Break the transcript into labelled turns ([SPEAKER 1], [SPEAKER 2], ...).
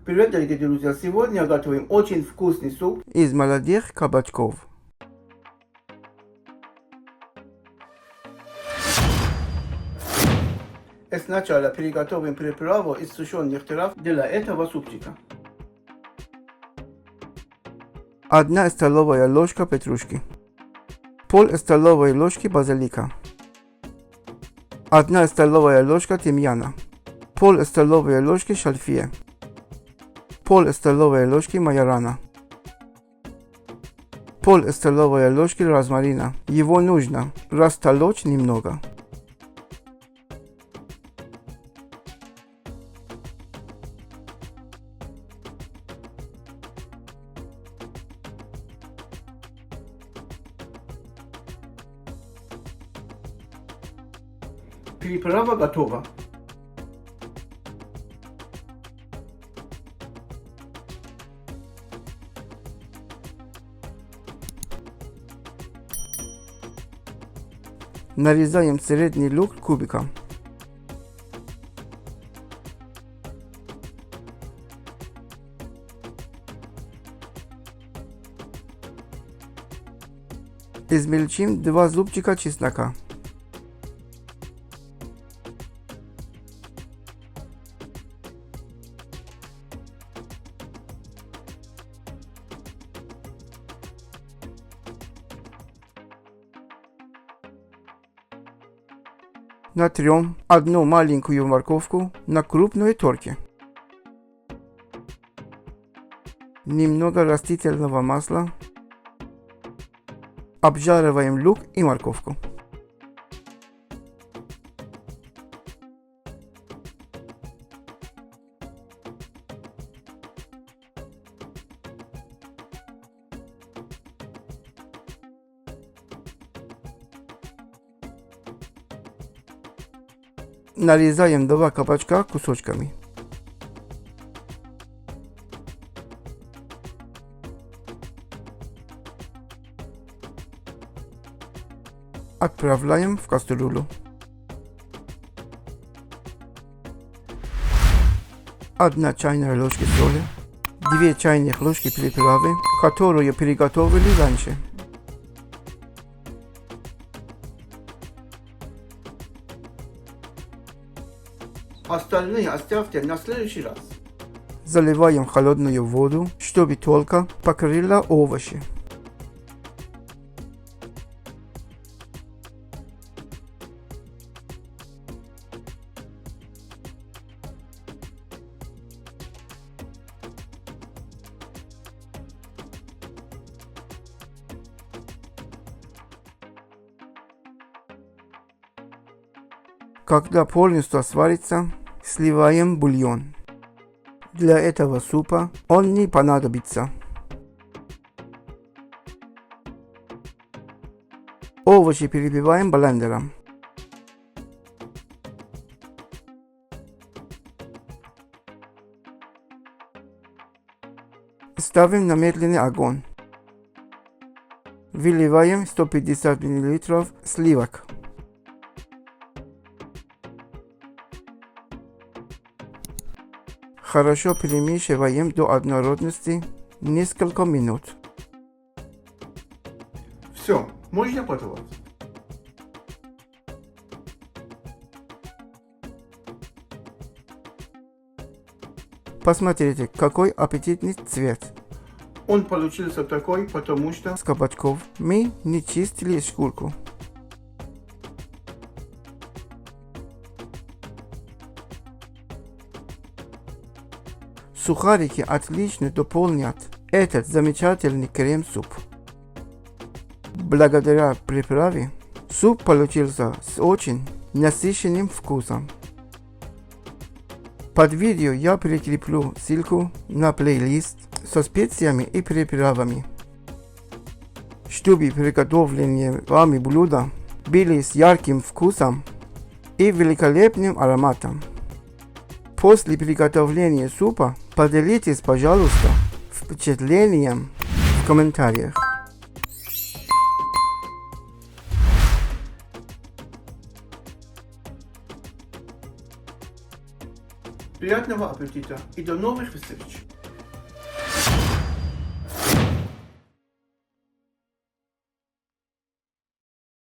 [SPEAKER 1] Привет, дорогие друзья! Сегодня готовим очень вкусный суп
[SPEAKER 2] из молодых кабачков.
[SPEAKER 1] Сначала приготовим приправу из сушеных трав для этого супчика.
[SPEAKER 2] 1 столовая ложка петрушки, пол столовой ложки базилика, 1 столовая ложка тимьяна, пол столовой ложки шалфея, пол столовой ложки майорана, пол столовой ложки розмарина. Его нужно растолочь немного.
[SPEAKER 1] Приправа готова.
[SPEAKER 2] Нарезаем средний лук кубиком. Измельчим 2 зубчика чеснока. Натрем 1 маленькую морковку на крупной терке. Немного растительного масла. Обжариваем лук и морковку. Нарезаем 2 кабачка кусочками. Отправляем в кастрюлю. 1 чайная ложка соли, 2 чайных ложки приправы, которую приготовили раньше.
[SPEAKER 1] Остальные оставьте на следующий раз.
[SPEAKER 2] Заливаем холодную воду, чтобы только покрыла овощи. Когда полностью сварится, сливаем бульон. Для этого супа он не понадобится. Овощи перебиваем блендером. Ставим на медленный огонь. Выливаем 150 мл сливок. Хорошо перемешиваем до однородности несколько минут.
[SPEAKER 1] Все, можно подавать.
[SPEAKER 2] Посмотрите, какой аппетитный цвет.
[SPEAKER 1] Он получился такой, потому что
[SPEAKER 2] С кабачков мы не чистили шкурку. Сухарики отлично дополнят этот замечательный крем-суп. Благодаря приправе суп получился с очень насыщенным вкусом. Под видео я прикреплю ссылку на плейлист со специями и приправами, чтобы приготовленные вами блюда были с ярким вкусом и великолепным ароматом. После приготовления супа поделитесь, пожалуйста, впечатлением в комментариях.
[SPEAKER 1] Приятного аппетита и до новых встреч!